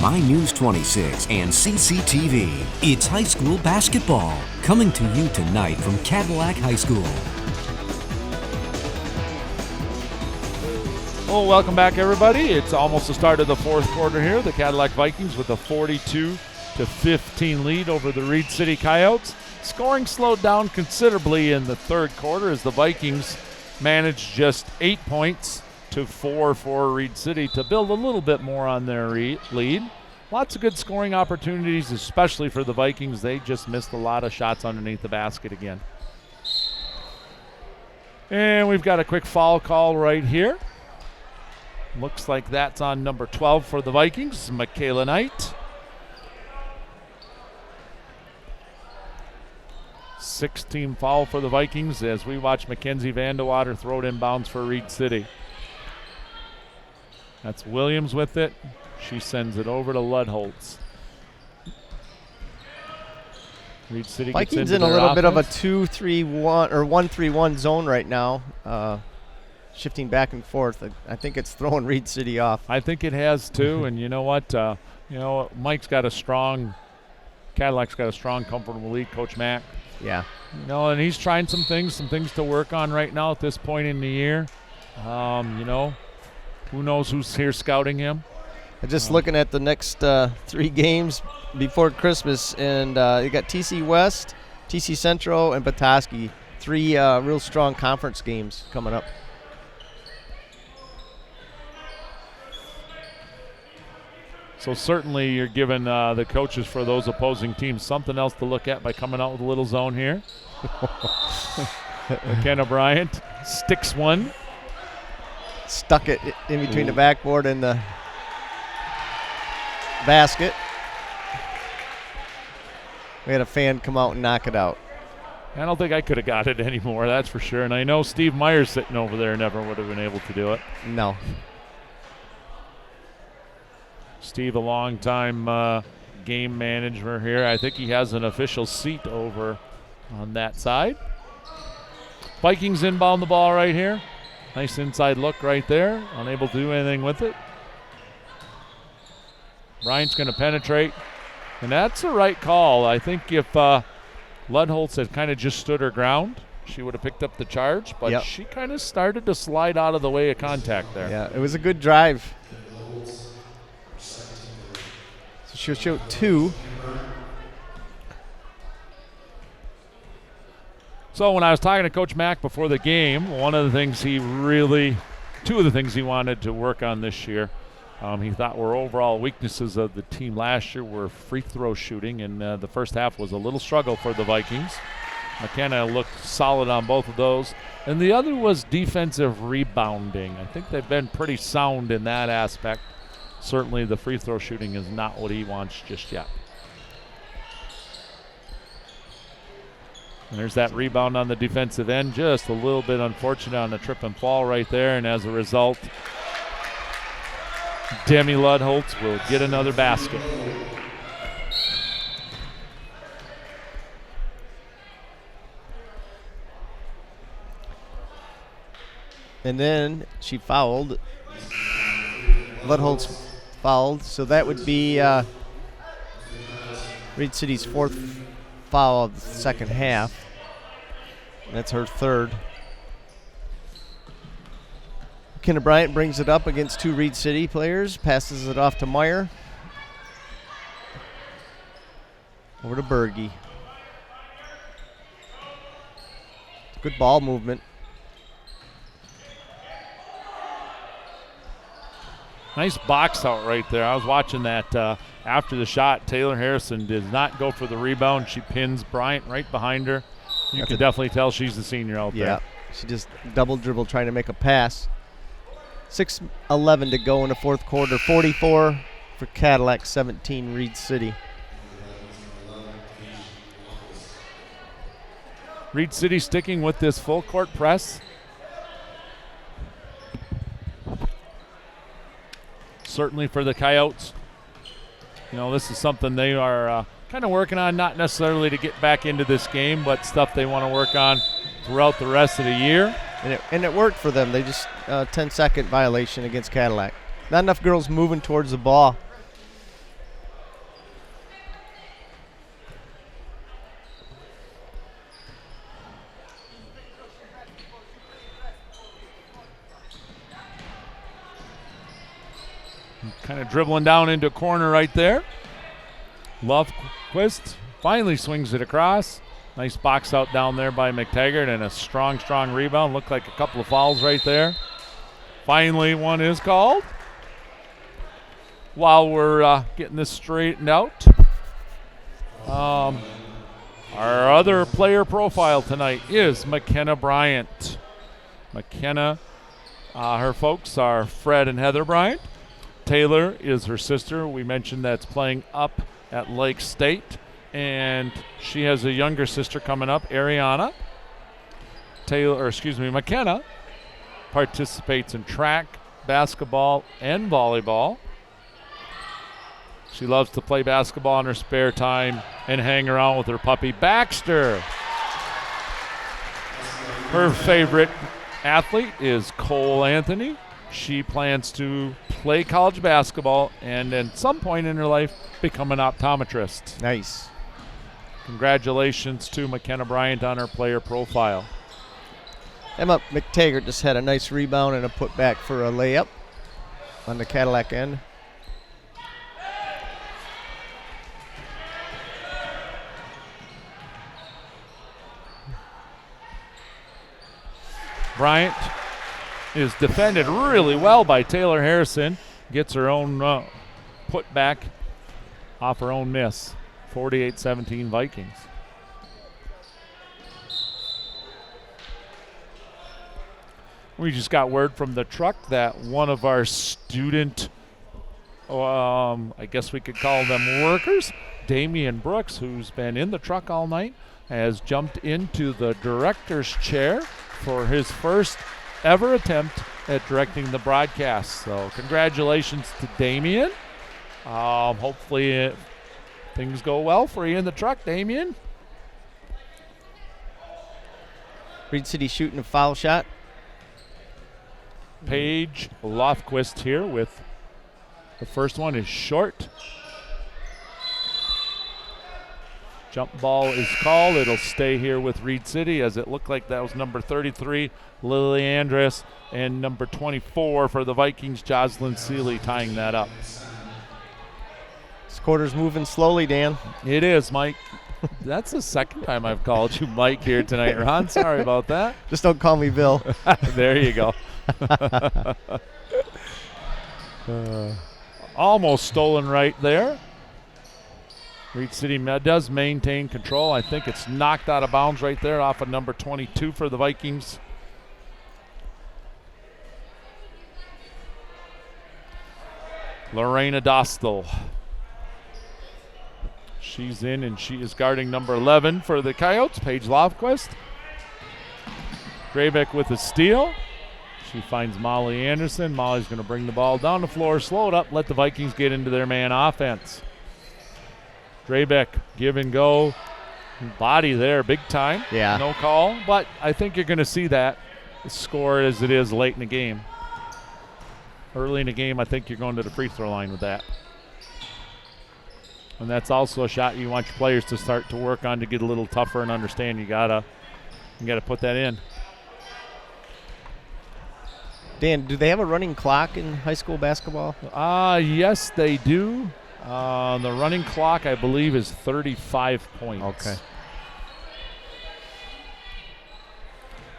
My News 26 and CCTV. It's high school basketball, coming to you tonight from Cadillac High School. Well, welcome back, everybody. It's almost the start of the fourth quarter here. The Cadillac Vikings with a 42-15 lead over the Reed City Coyotes. Scoring slowed down considerably in the third quarter as the Vikings managed just 8 points to 4 for Reed City to build a little bit more on their lead. Lots of good scoring opportunities, especially for the Vikings. They just missed a lot of shots underneath the basket again. And we've got a quick foul call right here. Looks like that's on number 12 for the Vikings, Michaela Knight. 16 foul for the Vikings as we watch Mackenzie Vandewater throw it inbounds for Reed City. That's Williams with it. She sends it over to Ludholtz. Reed City Vikings in a little bit of a 2-3-1 or 1-3-1 zone right now, shifting back and forth. I think it's throwing Reed City off. I think it has too, and you know what? Cadillac's got a strong, comfortable lead, Coach Mack. Yeah. And he's trying some things to work on right now at this point in the year. Who knows who's here scouting him? Just looking at the next 3 games before Christmas, and you got TC West, TC Central, and Petoskey. 3 real strong conference games coming up. So certainly you're giving the coaches for those opposing teams something else to look at by coming out with a little zone here. McKenna Bryant sticks one. Stuck it in between the backboard and the basket. We had a fan come out and knock it out. I don't think I could have got it anymore, that's for sure. And I know Steve Myers sitting over there never would have been able to do it. No. Steve, a long-time game manager here. I think he has an official seat over on that side. Vikings inbound the ball right here. Nice inside look right there. Unable to do anything with it. Bryant's going to penetrate. And that's the right call. I think if Ludholtz had kind of just stood her ground, she would have picked up the charge. But she kind of started to slide out of the way of contact there. Yeah, it was a good drive. So she'll shoot 2. So when I was talking to Coach Mack before the game, two of the things he wanted to work on this year, he thought were overall weaknesses of the team last year were free throw shooting, and the first half was a little struggle for the Vikings. McKenna looked solid on both of those. And the other was defensive rebounding. I think they've been pretty sound in that aspect. Certainly the free throw shooting is not what he wants just yet. And there's that rebound on the defensive end. Just a little bit unfortunate on the trip and fall right there. And as a result, Demi Ludholtz will get another basket. And then she fouled. Ludholtz fouled. So that would be Reed City's 4th foul of the second half. That's her 3rd. McKenna Bryant brings it up against 2 Reed City players, passes it off to Meyer. Over to Berge. Good ball movement. Nice box out right there. I was watching that after the shot. Taylor Harrison did not go for the rebound. She pins Bryant right behind her. You can definitely tell she's the senior out there. Yeah, she just double dribbled trying to make a pass. 6:11 to go in the fourth quarter. 44 for Cadillac, 17 Reed City. Reed City sticking with this full court press. Certainly for the Coyotes, this is something they are kind of working on, not necessarily to get back into this game, but stuff they want to work on throughout the rest of the year. And it worked for them. They just 10-second violation against Cadillac. Not enough girls moving towards the ball. Kind of dribbling down into a corner right there. Lovequist finally swings it across. Nice box out down there by McTaggart, and a strong rebound. Looked like a couple of fouls right there. Finally, one is called. While we're getting this straightened out, our other player profile tonight is McKenna Bryant. McKenna, her folks are Fred and Heather Bryant. Taylor is her sister. We mentioned that's playing up at Lake State. And she has a younger sister coming up, Ariana. McKenna participates in track, basketball, and volleyball. She loves to play basketball in her spare time and hang around with her puppy, Baxter. Her favorite athlete is Cole Anthony. She plans to play college basketball and at some point in her life become an optometrist. Nice. Congratulations to McKenna Bryant on her player profile. Emma McTaggart just had a nice rebound and a putback for a layup on the Cadillac end. Bryant is defended really well by Taylor Harrison. Gets her own putback off her own miss. 48-17 Vikings. We just got word from the truck that one of our student, I guess we could call them workers, Damian Brooks, who's been in the truck all night, has jumped into the director's chair for his first ever attempt at directing the broadcast. So congratulations to Damian. Hopefully things go well for you in the truck, Damian. Reed City shooting a foul shot. Paige Lofquist here with the first one is short. Jump ball is called. It'll stay here with Reed City, as it looked like that was number 33, Lily Andress, and number 24 for the Vikings, Jocelyn Seeley, tying that up. This quarter's moving slowly, Dan. It is, Mike. That's the second time I've called you Mike here tonight, Ron. Sorry about that. Just don't call me Bill. There you go. Almost stolen right there. Reed City does maintain control. I think it's knocked out of bounds right there off of number 22 for the Vikings. Lorena Dostal. She's in, and she is guarding number 11 for the Coyotes, Paige Lofquist. Graybeck with a steal. She finds Molly Anderson. Molly's going to bring the ball down the floor, slow it up, let the Vikings get into their man offense. Draybeck, give and go. Body there, big time. Yeah. No call, but I think you're going to see that score as it is late in the game. Early in the game, I think you're going to the free throw line with that. And that's also a shot you want your players to start to work on to get a little tougher and understand you gotta put that in. Dan, do they have a running clock in high school basketball? Yes, they do. The running clock, I believe, is 35 points. Okay.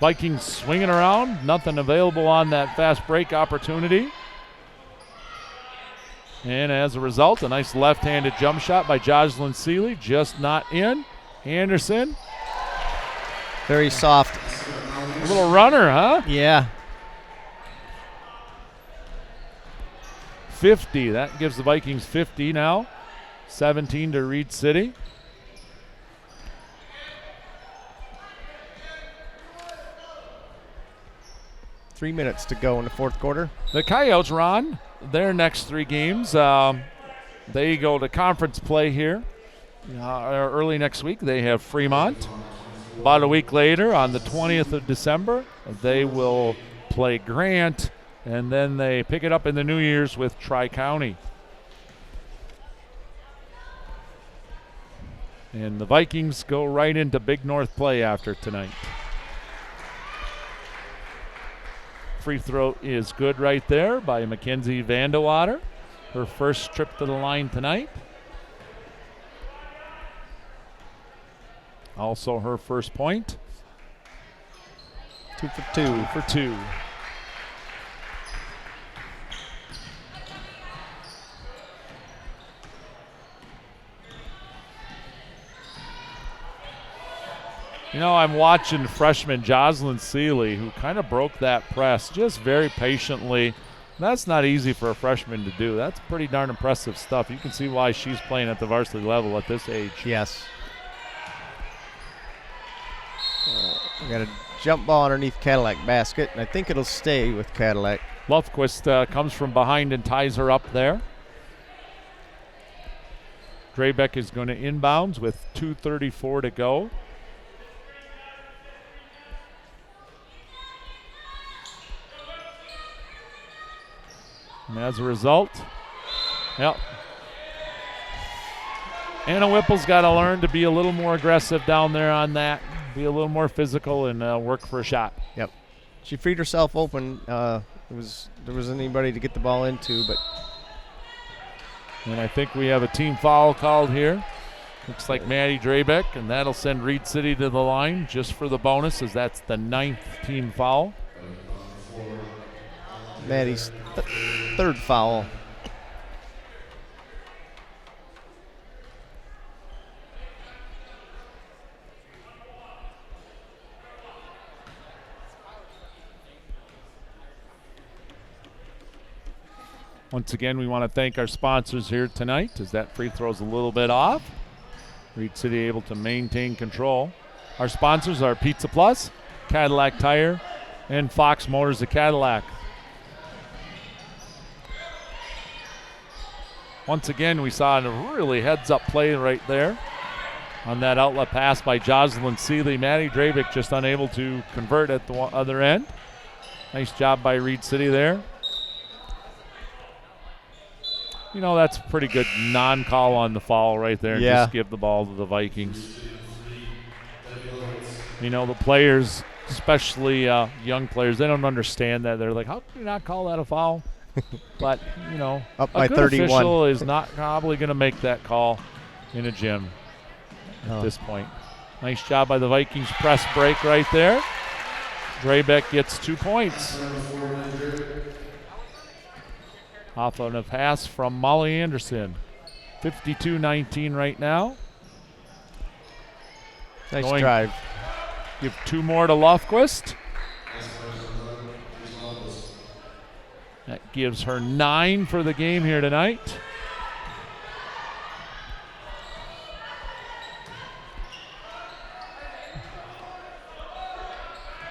Vikings swinging around. Nothing available on that fast break opportunity. And as a result, a nice left-handed jump shot by Jocelyn Seeley, just not in. Anderson. Very soft. A little runner, huh? Yeah. 50. That gives the Vikings 50 now. 17 to Reed City. Three minutes to go in the fourth quarter. The Coyotes, Ron, their next three games, they go to conference play here. Early next week, they have Fremont. About a week later, on the 20th of December, they will play Grant, and then they pick it up in the New Year's with Tri-County. And the Vikings go right into Big North play after tonight. Free throw is good right there by Mackenzie Vandewater. her first trip to the line tonight. Also her first point. 2 for 2. 2 for 2. You know, I'm watching freshman Jocelyn Seeley, who kind of broke that press just very patiently. That's not easy for a freshman to do. That's pretty darn impressive stuff. You can see why she's playing at the varsity level at this age. Yes. We got a jump ball underneath Cadillac basket, and I think it'll stay with Cadillac. Lofquist comes from behind and ties her up there. Draybeck is going to inbounds with 2:34 to go. And as a result, yep. Anna Whipple's got to learn to be a little more aggressive down there on that, be a little more physical, and work for a shot. Yep. She freed herself open. There was anybody to get the ball into, but. And I think we have a team foul called here. Looks like Maddie Draybeck, and that'll send Reed City to the line just for the bonus, as that's the 9th team foul. Maddie's third foul. Once again, we want to thank our sponsors here tonight, as that free throw's a little bit off. Reed City able to maintain control. Our sponsors are Pizza Plus, Cadillac Tire, and Fox Motors of Cadillac. Once again, we saw a really heads-up play right there on that outlet pass by Jocelyn Seeley. Maddie Draybeck just unable to convert at the other end. Nice job by Reed City there. You know, that's a pretty good non-call on the foul right there. Yeah. Just give the ball to the Vikings. You know, the players, especially young players, they don't understand that. They're like, how can you not call that a foul? But, you know, up by a good 31. official is not probably going to make that call in a gym at this point. Nice job by the Vikings press break right there. Draybeck gets 2 points. Off on a pass from Molly Anderson. 52-19 right now. Nice drive. Give 2 more to Lofquist. That gives her 9 for the game here tonight.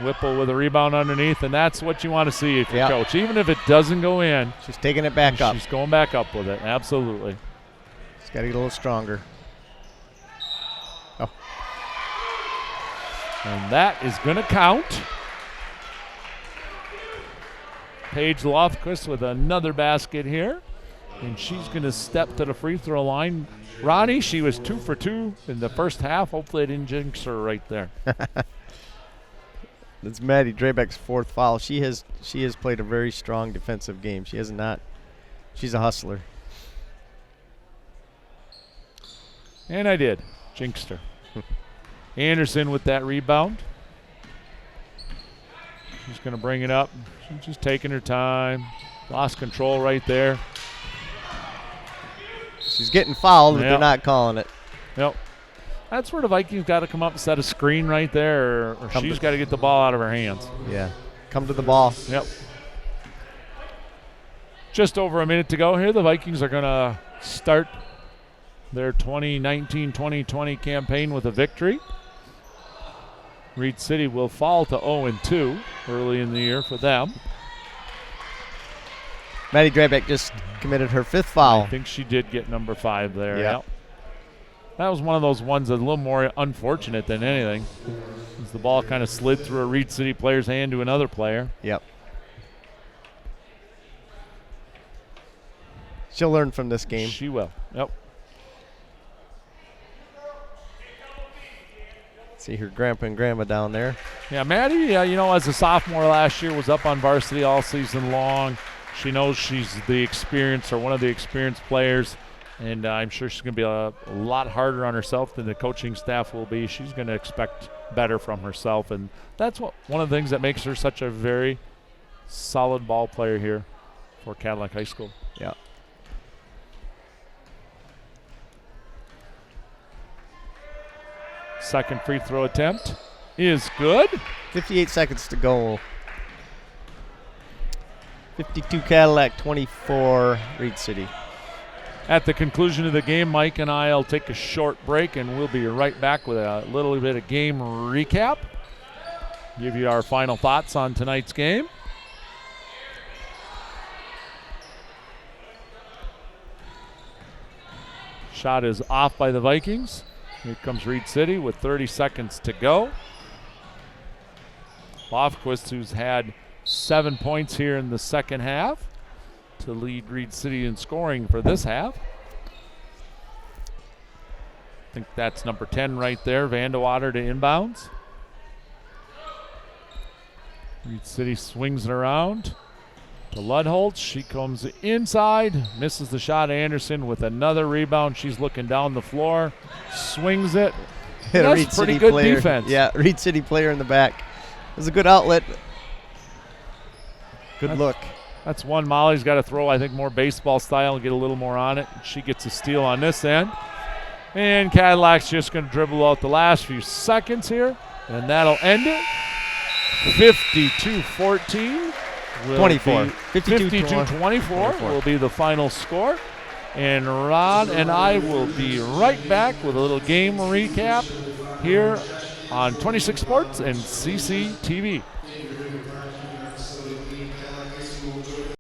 Whipple with a rebound underneath, and that's what you want to see if you're coach. Even if it doesn't go in, she's taking it back up. She's going back up with it, absolutely. She's got to get a little stronger. Oh. And that is going to count. Paige Lofquist with another basket here, and she's going to step to the free throw line. Ronnie, she was 2 for 2 in the first half. Hopefully I didn't jinx her right there. That's Maddie Draybeck's 4th foul. She has played a very strong defensive game. She has not. She's a hustler. And I did. Jinxed her. Anderson with that rebound. She's going to bring it up. She's just taking her time. Lost control right there. She's getting fouled, but they're not calling it. Yep. That's where the Vikings got to come up and set a screen right there, or she's got to get the ball out of her hands. Yeah. Come to the ball. Yep. Just over a minute to go here. The Vikings are going to start their 2019-2020 campaign with a victory. Reed City will fall to 0-2 early in the year for them. Maddie Draybeck just committed her 5th foul. I think she did get number 5 there. Yeah. Yep. That was one of those ones that's a little more unfortunate than anything, as the ball kind of slid through a Reed City player's hand to another player. Yep. She'll learn from this game. She will. Yep. See her grandpa and grandma down there. Yeah, Maddie, you know, as a sophomore last year, was up on varsity all season long. She knows she's the experienced or one of the experienced players, and I'm sure she's going to be a lot harder on herself than the coaching staff will be. She's going to expect better from herself, and that's one of the things that makes her such a very solid ball player here for Cadillac High School. Yeah. Second free throw attempt is good. 58 seconds to go. 52 Cadillac, 24 Reed City. At the conclusion of the game, Mike and I will take a short break, and we'll be right back with a little bit of game recap. Give you our final thoughts on tonight's game. Shot is off by the Vikings. Here comes Reed City with 30 seconds to go. Lofquist, who's had 7 points here in the second half, to lead Reed City in scoring for this half. I think that's number 10 right there, Vandewater to inbounds. Reed City swings it around to Ludholtz. She comes inside, misses the shot. Anderson with another rebound. She's looking down the floor, swings it. That's pretty good defense. Yeah, Reed City player in the back. It was a good outlet. Good look. That's one Molly's got to throw, I think, more baseball style and get a little more on it. She gets a steal on this end. And Cadillac's just going to dribble out the last few seconds here, and that'll end it. 52-14. 24. 52-24 will be the final score. And Rod and I will be right back with a little game recap here on 26 Sports and CCTV.